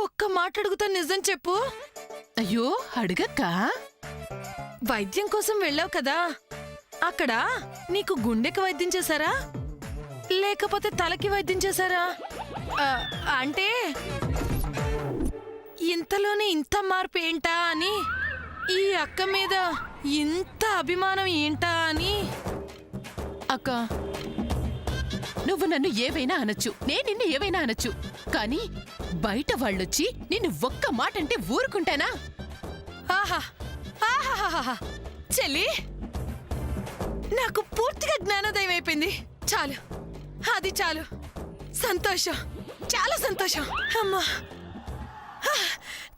ఒక్క మాట అడుగుతా, నిజం చెప్పు. అయ్యో అడగక్క. వైద్యం కోసం వెళ్ళావు కదా, అక్కడ నీకు గుండెకి వైద్యం చేశారా లేకపోతే తలకి వైద్యం చేశారా? అంటే ఇంతలోనే ఇంత మార్పు ఏంటా అని, ఈ అక్క మీద ఇంత అభిమానం ఏంటా అని. అక్క, నువ్వు నన్ను ఏవైనా అనొచ్చు, నేను నిన్ను ఏవైనా అనొచ్చు, కానీ బయట వాళ్ళొచ్చి నిన్ను ఒక్క మాట అంటే ఊరుకుంటానా? ఆహా ఆహాహాహా చెల్లి, నాకు పూర్తిగా జ్ఞానోదయం అయిపోయింది. చాలు, అది చాలు. సంతోషం, చాలా సంతోషం. అమ్మా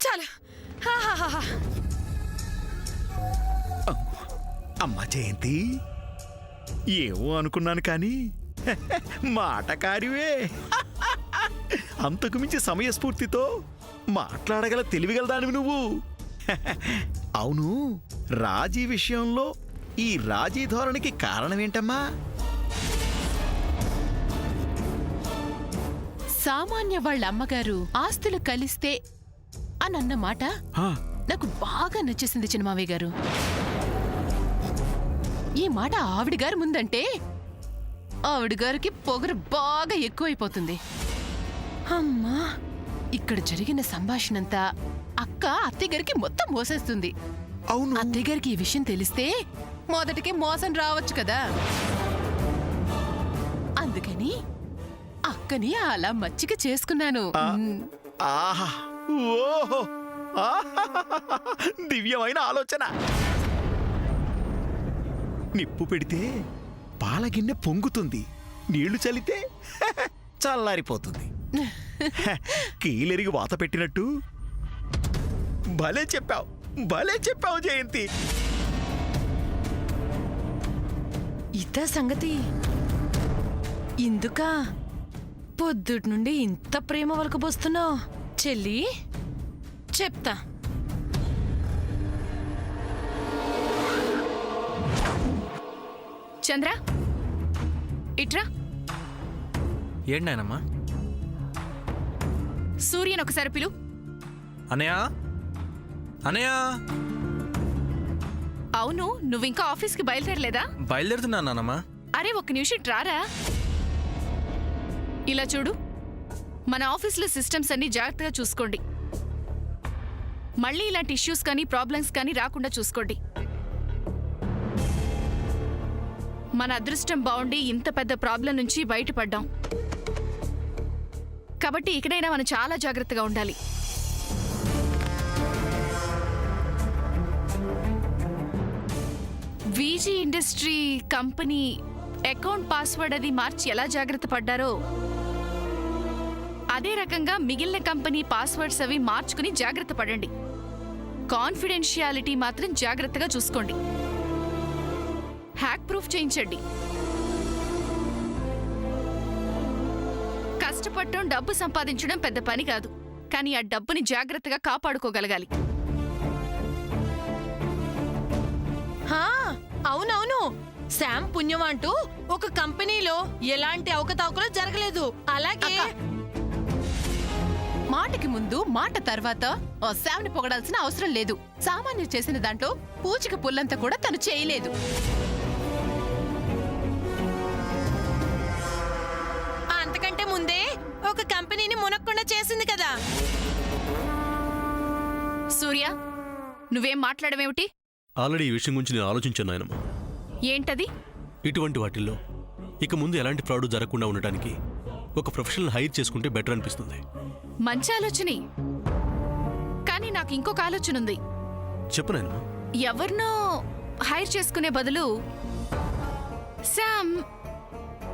చాలు. అమ్మా జయంతి, ఏమో అనుకున్నాను కానీ మాటకారివే. అంతకు మించి సమయస్ఫూర్తితో మాట్లాడగల తెలివిగలదానివి నువ్వు. అవును, రాజీ విషయంలో ఈ రాజీ ధోరణికి కారణమేంటమ్మా? సామాన్య వాళ్ళ అమ్మగారు ఆస్తులు కలిస్తే అనన్న మాట నాకు బాగా నచ్చేసింది చిన్నమావయ్య గారు. ఈ మాట ఆవిడగారు ముందంటే ఆవిడగారికి పొగరు బాగా ఎక్కువైపోతుంది. అమ్మా, ఇక్కడ జరిగిన సంభాషణంతా అక్క అత్తయ్యగారికి మొత్తం మోసేస్తుంది. అవును, అత్తయ్యగారికి ఈ విషయం తెలిస్తే మొదటికి మోసం రావచ్చు కదా, అందుకని అక్కని అలా మచ్చిక చేసుకున్నాను. ఆహా, ఓహో, దివ్యమైన ఆలోచన. నిప్పు పెడితే పాలగిన్నె పొంగుతుంది, నీళ్లు చల్లితే చల్లారిపోతుంది. కీలెరిగి వాత పెట్టినట్టు భలే చెప్పావు, భలే చెప్పావు జయంతి. ఇదా సంగతి? ఇందుకా పొద్దుటి నుండి ఇంత ప్రేమ వలకబోస్తున్నావు చెల్లి? చెప్తా. చంద్ర, ఇట్రా. ఏంటమ్మా? సూర్యన్ ఒకసారి పిలు. అనయ్య, అనయ్య. అవును, నువ్వింకా ఆఫీస్కి బయలుదేరలేదా? బయలుదేరుతున్నానమ్మా. అరే, ఒక్క నిమిషం రారా. ఇలా చూడు, మన ఆఫీస్లో సిస్టమ్స్ అన్ని జాగ్రత్తగా చూసుకోండి. మళ్ళీ ఇలాంటి ఇష్యూస్ కానీ ప్రాబ్లమ్స్ కానీ రాకుండా చూసుకోండి. మన అదృష్టం బాగుండి ఇంత పెద్ద ప్రాబ్లం నుంచి బయటపడ్డాం కాబట్టి ఇకనైనా మనం చాలా జాగ్రత్తగా ఉండాలి. VG industry company account password అది మార్చి ఎలా జాగ్రత్త పడ్డారో అదే రకంగా మిగిలిన కంపెనీ పాస్వర్డ్స్ అవి మార్చుకుని జాగ్రత్త పడండి. కాన్ఫిడెన్షియాలిటీ మాత్రం జాగ్రత్తగా చూసుకోండి. హ్యాక్ ప్రూఫ్ చేయించండి. కష్టపడటం, డబ్బు సంపాదించడం పెద్ద పని కాదు, కానీ ఆ డబ్బుని జాగ్రత్తగా కాపాడుకోగలగాలి. అవునవును, శామ్ పుణ్యం అంటూ ఒక కంపెనీలో ఎలాంటి అవకతవకలు జరగలేదు. అలాగే మాటకి ముందు మాట తర్వాత ఆ శామ్ని పొగడాల్సిన అవసరం లేదు. సామాన్యులు చేసిన దాంట్లో పూచిక పుల్లంతా కూడా తను చేయలేదు. అంతకంటే ముందే ఒక కంపెనీని మునక్కుండా చేసింది కదా. సూర్య, నువ్వేం మాట్లాడవేమిటి? ఆల్రెడీ ఈ విషయం గురించి నేను ఆలోచించాను నాయనమ్మ. ఏంటది? ఇటువంటి వాటిల్లో ఇక ముందు ఎలాంటి ఫ్రాడ్ జరగకుండా ఉండటానికి ఒక ప్రొఫెషనల్ హైర్ చేసుకుంటే బెటర్ అనిపిస్తుంది. మంచి ఆలోచనే, కానీ నాకు ఇంకొక ఆలోచన ఉంది. చెప్పు నాయనమ్మ. ఎవరినో హైర్ చేసుకునే బదులు శామ్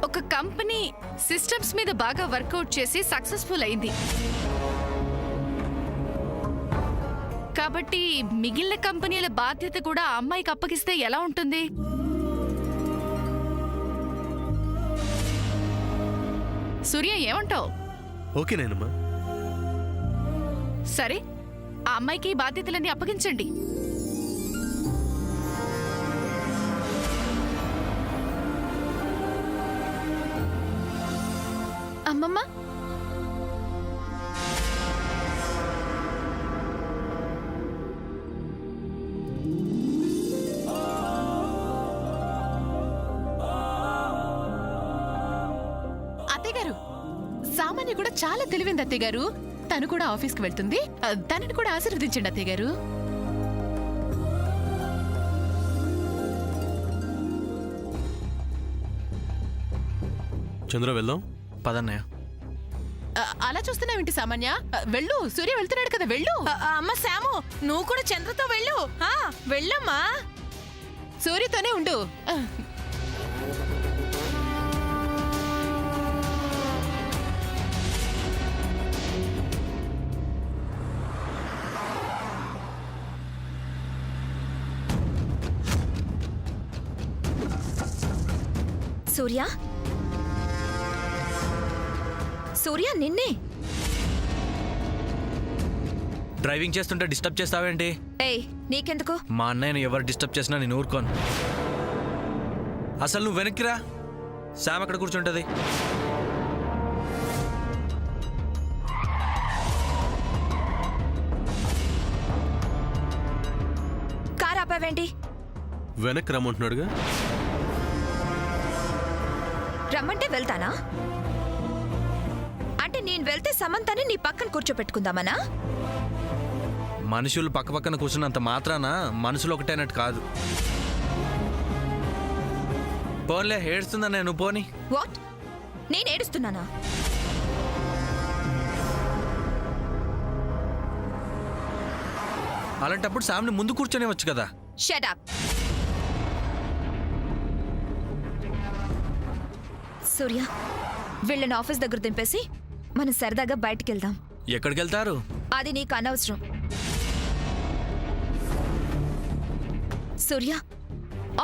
ఒక కంపెనీ సిస్టమ్స్ మీద బాగా వర్కౌట్ చేసి సక్సెస్ఫుల్ అయింది కాబట్టి మిగిలిన కంపెనీల బాధ్యత కూడా ఆ అమ్మాయికి అప్పగిస్తే ఎలా ఉంటుంది? సూర్య, ఏమంటావు? ఓకే నాయనమ్మ. సరే, ఆ అమ్మాయికి ఈ బాధ్యతలన్నీ అప్పగించండి. అమ్మమ్మ, సౌర్య కూడా చాలా తెలివింది అత్తయ్య గారు. తను కూడా ఆఫీస్కి వెళ్తుంది. తనని కూడా ఆశీర్వదించండి అత్తయ్య గారు. చంద్ర వెళ్దాం. పదన్నయ్య. అలా చూస్తున్నావేంటి సామాన్య? వెళ్ళు, సూర్య వెళ్తున్నాడు కదా, వెళ్ళు. అమ్మ శాము, నువ్వు కూడా చంద్రతో వెళ్ళు. వెళ్ళమ్మా. సూర్యతోనే ఉండు. సూర్య, సూర్య నిన్నే. డ్రైవింగ్ చేస్తుంటే డిస్టర్బ్ చేస్తావేంటి? ఏయ్, నీకెందుకు? మా అన్నయ్యను ఎవరు డిస్టర్బ్ చేసినా నేను ఊరుకోను. అసలు నువ్వు వెనక్కిరా, శామ్ అక్కడ కూర్చుంటది. కార్ ఆపావేంటి? వెనక్కి రమ్మంటున్నాడుగా. రమ్మంటే వెళ్తానా? అంటే నేను వెళ్తే సమంతని నీ పక్కన కూర్చోపెట్టుకుందామనా? మనుషులు పక్క పక్కన కూర్చున్నంత మాత్రాన మనుషులు ఒకటేనట్టు కాదు. పోన్లే, ఏడుస్తుందా నేను పోని. వాట్? నేను ఏడుస్తున్నానా? అలాంటప్పుడు శామ్ని ముందు కూర్చొని వచ్చు కదా. Shut up. సూర్య, వీళ్ళని ఆఫీస్ దగ్గర దింపేసి మనం సరదాగా బయటికి వెళ్దాం. ఎక్కడికి వెళ్తారు? అది నీకు అనవసరం. సూర్య,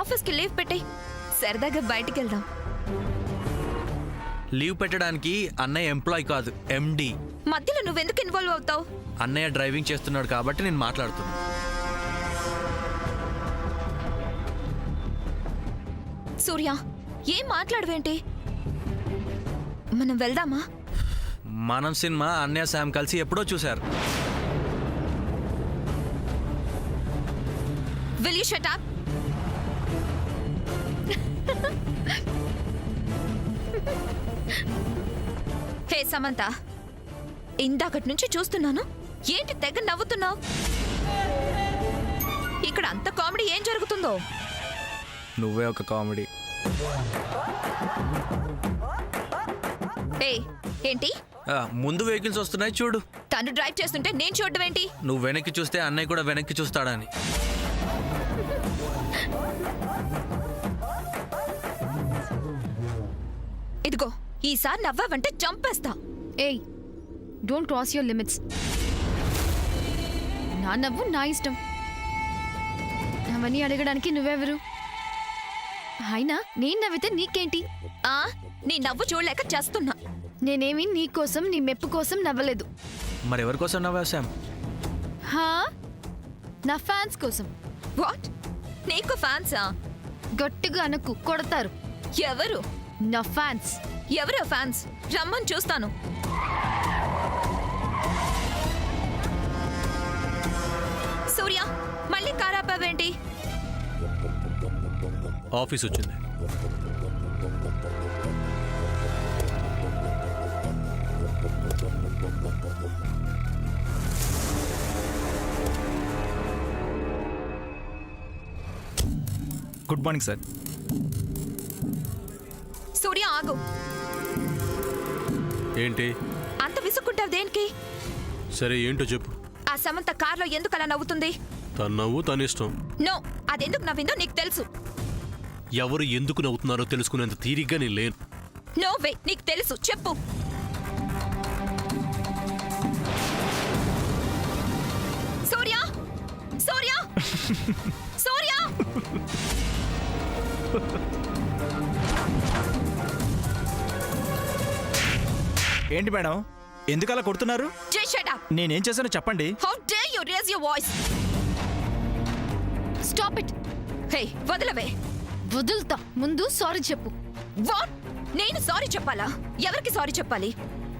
ఆఫీస్కి లీవ్ పెట్టి సరదాగా బయటికి వెళ్దాం. లీవ్ పెట్టడానికి అన్నయ్య ఎంప్లాయ్ కాదు, ఎండి. మధ్యలో నువ్వెందుకు ఇన్వాల్వ్ అవుతావు? అన్నయ్య డ్రైవింగ్ చేస్తున్నాడు కాబట్టి నేను మాట్లాడుతున్నా. సూర్య, ఏం మాట్లాడవేంటి? మనం వెళ్దామా? మనం సినిమా అన్నయ్య శామ్ కలిసి ఎప్పుడో చూశారు. Will you shut up? హే సమంత, ఇందాకటి నుంచి చూస్తున్నాను, ఏంటి తెగ నవ్వుతున్నావు? ఇక్కడ అంత కామెడీ ఏం జరుగుతుందో? నువ్వే ఒక కామెడీ. ఏ ఏంటి? ముందు వెహికల్స్ వస్తున్నాయి చూడు. తను డ్రైవ్ చేస్తుంటే నేను చూడడం ఏంటి? నువ్వు వెనక్కి చూస్తే అన్నయ్య కూడా వెనక్కి చూస్తాడని. ఇదిగో, ఈసారి నవ్వావంటే చంపేస్తా. ఏయ్, డోంట్ క్రాస్ యువర్ లిమిట్స్. నా నవ్వు నా ఇష్టం. అవన్నీ అడగడానికి నువ్వెవరు? అయినా నేను నవ్వితే నీకేంటి? నీ నవ్వు చూడలేక చేస్తున్నా. నేనేమి నీ కోసం, నీ మెప్పు కోసం నవ్వలేదు. మరెవరి కోసం నవ్వా శామ్? హా, నా ఫ్యాన్స్ కోసం. వాట్? నీకు ఫ్యాన్సా? గట్టిగా అనకు, కొడతారు. ఎవరు? నా ఫ్యాన్స్. ఎవరో ఫ్యాన్స్? రమ్మని చూస్తాను. సూర్య, మళ్ళీ కార్ ఆపావేంటి? ఆఫీస్ వచ్చింది. Good morning sir. సూర్య, ఆగు. ఏంటి? అంత విసుక్కుంటావు దేనికి? సరే ఏంటో చెప్పు. ఆ సమంత కార్లో ఎందుకు అలా నవ్వుతుంది? తన నవ్వు తన ఇష్టం. నో, అదెందుకు నవ్విందో నీకు తెలుసు. ఎవరు ఎందుకు నవ్వుతున్నారో తెలుసుకునేంత తీరిగ్గా నేను లేను. నో వే, నీకు తెలుసు, చెప్పు. సూర్య, సూర్య, సూర్య. ఏంటి మేడం, ఎందుకు అలా కొడుతున్నారు? Just shut up. నేనేం చేశానో చెప్పండి. How dare you raise your voice? Stop it. Hey, వదలవే. వదులుతా, ముందు సారీ చెప్పు. వాట్? నేను సారీ చెప్పాలా? ఎవరికి సారీ చెప్పాలి?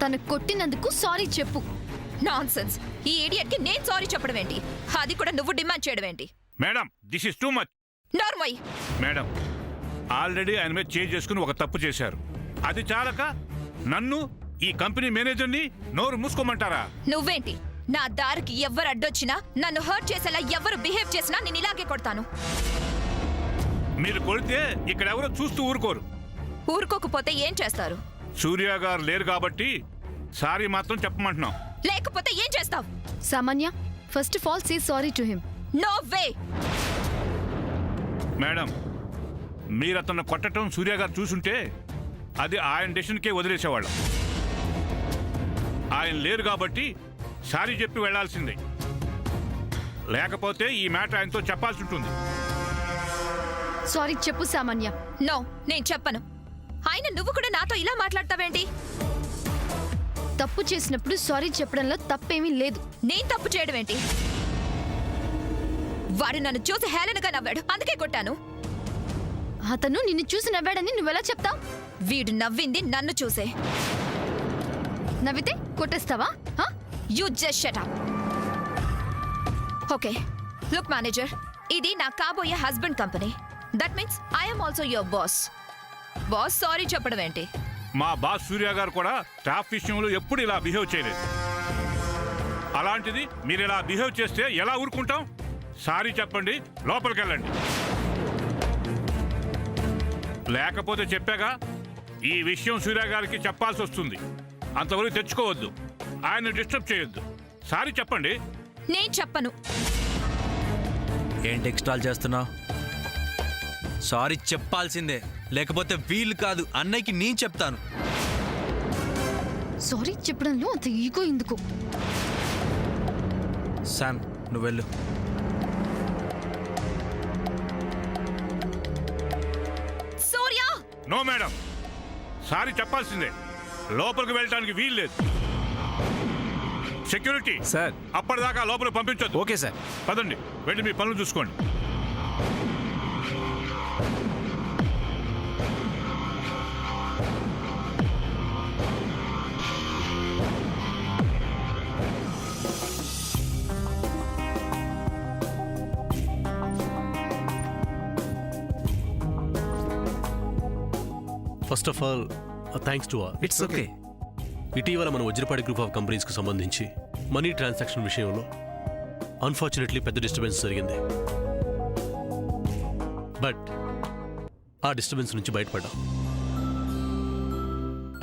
తను కొట్టినందుకు సారీ చెప్పు. నాన్సెన్స్. ఈ ఇడియట్ కి నేను సారీ చెప్పడం ఏంటి? అది కూడా నువ్వు డిమాండ్ చేయడం ఏంటి? Madam, this is too much. Normal. Madam, already ఆయన మీద చేంజ్ చేసుకుని ఒక తప్పు చేశారు. అది చాలక నన్ను ఈ కంపెనీ మేనేజర్ని నోరు మూసుకోమంటారా? నువ్వేంటి? నా దారికి ఎవ్వరు అడ్డొచ్చినా, నన్ను హర్ట్ చేసేలా ఎవరు బిహేవ్ చేసినా నేను ఇలాగే కొడతాను. మీరు కొడితే ఇక్కడ ఎవరో చూస్తూ ఊరుకోరు. ఊరుకోకపోతే ఏం చేస్తారు? సూర్య గారు లేరు కాబట్టి సారీ మాత్రం చెప్పమంటున్నాం. లేకపోతే ఏం చేస్తావు? Samanya, first of all say sorry to him. No way. Madam, మీరు అతను కొట్టడం సూర్య గారు చూసుంటే అది ఆయన డెసిషన్కే వదిలేసేవాళ్ళం. ఆయన లేరు కాబట్టి సారీ చెప్పి వెళ్లాల్సిందే. లేకపోతే ఈ మ్యాటర్ ఆయనతో చెప్పాల్సి ఉంటుంది. సారీ చెప్పు సామాన్య. నో, నేను చెప్పను. ఆయన నువ్వు కూడా నాతో ఇలా మాట్లాడతావేంటి? తప్పు చేసినప్పుడు సారీ చెప్పడంలో తప్పేమీ లేదు. నేను తప్పు చేయడం ఏంటి? వాడు నన్ను చూసి హేళనగా నవ్వాడు, అందుకే కొట్టాను. అతను నిన్ను చూసి నవ్వాడని నువ్వెలా చెప్తావు? వీడు నవ్వింది నన్ను చూసే. నవ్వితే కొట్టేస్తావా? You just shut up. Okay, look manager, ఇది నా కాబోయే husband company. That means I'm also your boss. Boss sorry చెప్పడం ఏంటి? మా బాస్ సూర్య గారు కూడా స్టాఫ్ విషయంలో ఎప్పుడు ఇలా బిహేవ్ చేయలేదు. అలాంటిది మీరు ఇలా బిహేవ్ చేస్తే ఎలా ఊరుకుంటాం? సారీ చెప్పండి, లోపలికి వెళ్ళండి. లేకపోతే చెప్పాగా, ఈ విషయం సూర్య గారికి చెప్పాల్సి వస్తుంది. అంతవరకు తెచ్చుకోవద్దు, ఆయన డిస్టర్బ్ చేయొద్దు. సారీ చెప్పండి. నేను చెప్పను. ఏంటి ఎక్స్ట్రాల్ చేస్తున్నావు? సారీ చెప్పాల్సిందే, లేకపోతే వీలు కాదు. అన్నయ్యకి నేను చెప్తాను. సారీ చెప్పడంలో అంత ఈగో ఎందుకు? శామ్, నువ్వు వెళ్ళు. సూర్య! నో మేడం, సారీ చెప్పాల్సిందే. లోపలికి వెళ్ళడానికి వీలు లేదు. Security sir. అప్పటిదాకా లోపల పంపించొద్దు. Okay sir. పదండి, వెళ్ళి మీ పనులు చూసుకోండి. First of all thanks to all. It's okay. ఇటీవల మన వజ్రపాటి గ్రూప్ ఆఫ్ కంపెనీస్కి సంబంధించి మనీ ట్రాన్సాక్షన్ విషయంలో అన్ఫార్చునేట్లీ పెద్ద డిస్టర్బెన్స్ జరిగింది. బట్ ఆ డిస్టర్బెన్స్ నుంచి బయటపడ్డాం.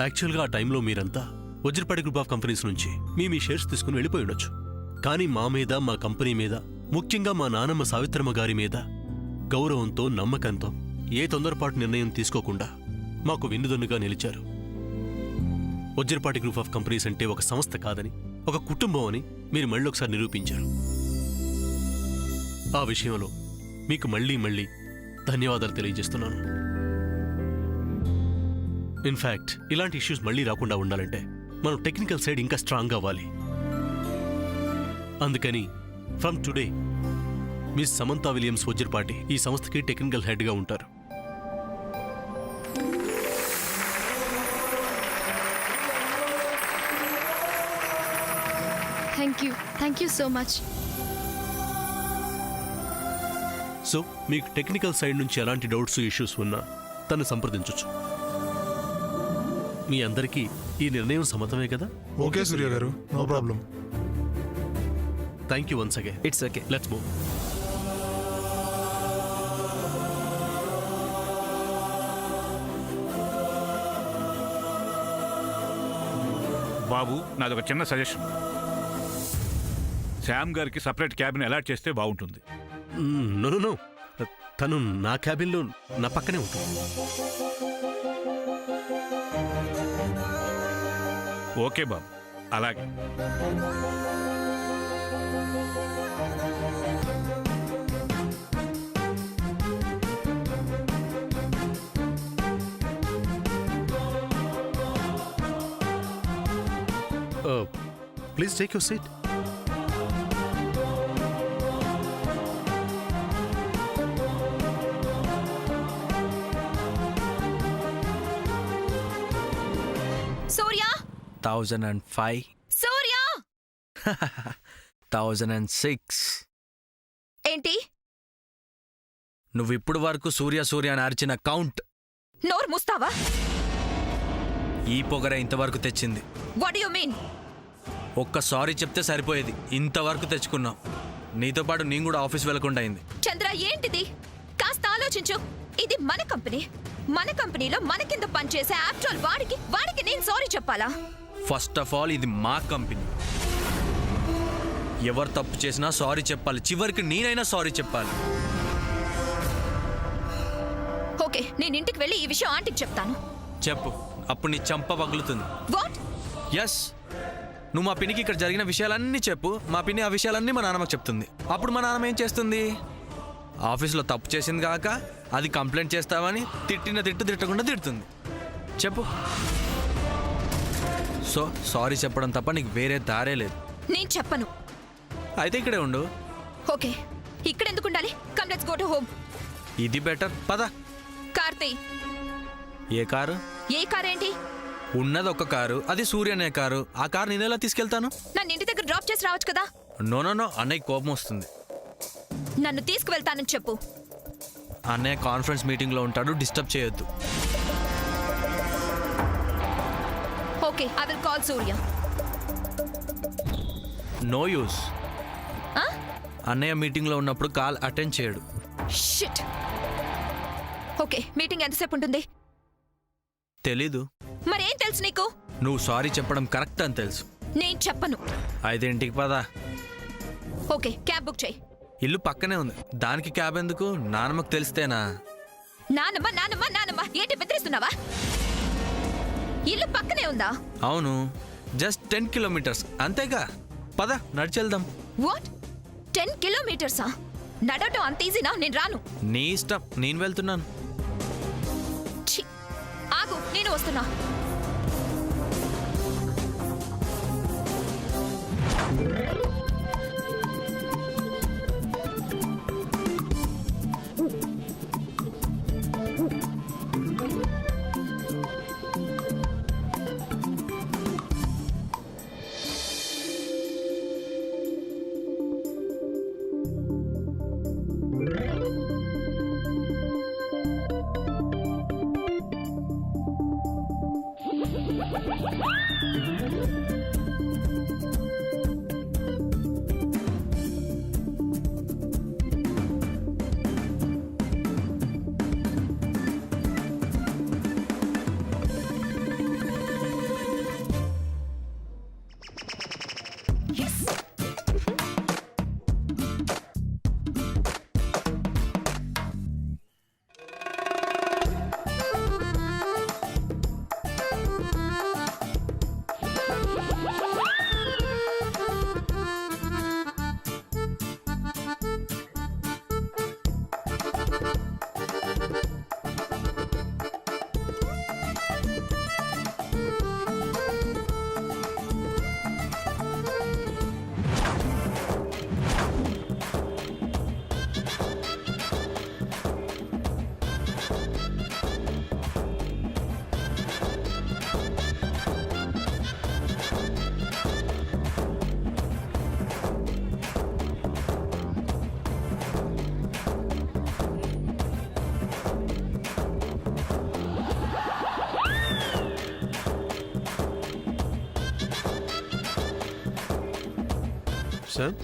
యాక్చువల్గా ఆ టైంలో మీరంతా వజ్రపాటి గ్రూప్ ఆఫ్ కంపెనీస్ నుంచి మీ షేర్స్ తీసుకుని వెళ్ళిపోయి ఉండొచ్చు. కానీ మా మీద, మా కంపెనీ మీద, ముఖ్యంగా మా నానమ్మ సావిత్రమ్మ గారి మీద గౌరవంతో, నమ్మకంతో ఏ తొందరపాటు నిర్ణయం తీసుకోకుండా మాకు వెన్నుదన్నుగా నిలిచారు. వజ్రపాటి గ్రూప్ ఆఫ్ కంపెనీస్ అంటే ఒక సంస్థ కాదని, ఒక కుటుంబం అని మీరు మళ్ళీ ఒకసారి నిరూపించారు. ఆ విషయంలో మీకు మళ్ళీ మళ్ళీ ధన్యవాదాలు తెలియజేస్తున్నాను. ఇన్ఫ్యాక్ట్ ఇలాంటి ఇష్యూస్ మళ్ళీ రాకుండా ఉండాలంటే మనం టెక్నికల్ సైడ్ ఇంకా స్ట్రాంగ్ అవ్వాలి. అందుకని from today miss Samantha Williams Vajrapati ఈ సంస్థకి టెక్నికల్ హెడ్గా ఉంటారు. Thank you so much. So మీకు టెక్నికల్ సైడ్ నుంచి ఎలాంటి డౌట్స్, ఇష్యూస్ ఉన్నా తను సంప్రదించవచ్చు. మీ అందరికీ ఈ నిర్ణయం సమ్మతమే కదా? Okay Surya garu, no problem. Thank you once again. It's okay. Let's move. బాబు, నాదొక చిన్న సజెషన్. శ్యామ్ గారికి సపరేట్ క్యాబిన్ అలాట్ చేస్తే బాగుంటుంది. నో నో నో, తను నా క్యాబిన్లో నా పక్కనే ఉంటుంది. ఓకే బాబు, అలాగే. Please take your seat. Surya! 1005. Surya! 1006. ఏంటి? నువ్వు ఇప్పుడు వరకు సూర్య సూర్య అని అరిచిన కౌంట్. నోరు మూస్తావా? ఈ పొగరే ఇంతవరకు తెచ్చింది. What you mean? ఒక్క సారీ చెప్తే సరిపోయేది, ఇంతవరకు తెచ్చుకున్నావు. నీతో పాటు నేను కూడా ఆఫీస్ వెళ్ళకుండా అయింది. చంద్ర ఏంటిది? కాస్త ఆలోచించు. ఇది మన కంపెనీ. మన కంపెనీలో మన కింద పనిచేసే ఆఫ్టర్ ఆల్ వాడికి నేను సారీ చెప్పాలా? ఫస్ట్ ఆఫ్ ఆల్ ఇది మా కంపెనీ. ఎవరు తప్పు చేసినా సారీ చెప్పాలి, చివరికి నేనైనా సారీ చెప్పాలి. ఓకే, నేను ఇంటికి వెళ్ళి ఈ విషయం ఆంటీకి చెప్తాను. చెప్పు, అప్పుడు నీ చంప పగులుతుంది. వాట్? ఎస్, నువ్వు మా పిన్నికి ఇక్కడ జరిగిన విషయాలన్నీ చెప్పు. మా పిన్ని ఆ విషయాలన్నీ మా నాన్నమ్మకి చెప్తుంది. అప్పుడు మా నాన్నమ్మ ఏం చేస్తుంది? ఆఫీస్లో తప్పు చేసింది కాక అది కంప్లైంట్ చేస్తావని తిట్టకుండా తిడుతుంది. చెప్పు. సో సారీ చెప్పడం తప్ప నీకు వేరే దారే లేదు. నేను చెప్పను. అయితే ఇక్కడే ఉండు. ఓకే, ఇక్కడ ఎందుకు ఉండాలి? Come let's go to home. ఇది బెటర్, పద. కార్తీ, ఏ కారు? ఏ కార్ ఏంటి? ఉన్నది ఒక కారు, అది సూర్య అనే కారు. ఆ కారు నేను ఎలా తీసుకెళ్తాను? నన్ను ఇంటి దగ్గర డ్రాప్ చేసి రావచ్చు కదా. నో, అన్నయ్య కోపం వస్తుంది. నన్ను తీసుకువెళ్తానని చెప్పు. అన్నయ్య కాన్ఫరెన్స్ మీటింగ్లో ఉంటాడు, డిస్టర్బ్ చేయొద్దు. Okay, I will call Surya. No use. అన్నయ్య మీటింగ్లో ఉన్నప్పుడు కాల్ అటెండ్ చేయడు. షిట్. ఓకే, మీటింగ్ ఎంతసేపు ఉంటుంది? తెలీదు. మరేం తెలుసు నీకు? నువ్వు సారీ చెప్పడం కరెక్ట్ అని తెలుసు. నేను చెప్పను. అయితే ఇంటికి పదా. ఓకే, క్యాబ్ బుక్ చేయి. ఇల్లు పక్కనే ఉంది, దానికి క్యాబ్ ఎందుకు? నాన్నమ్మకు తెలిస్తేనా? నానమ్మ ఏంటి బెదిరిస్తున్నావా? ఇల్లు పక్కనే ఉందా? అవును, జస్ట్ 10 కిలోమీటర్స్ అంతేగా. పద, నడిచెళ్దాం. వాట్? 10 కిలోమీటర్సా? నడవటం అంత ఈజీనా? నేను రాను. నీ ఇష్టం, నేను వెళ్తున్నాను. ఛీ, ఆగు, నేను వస్తున్నా. సార్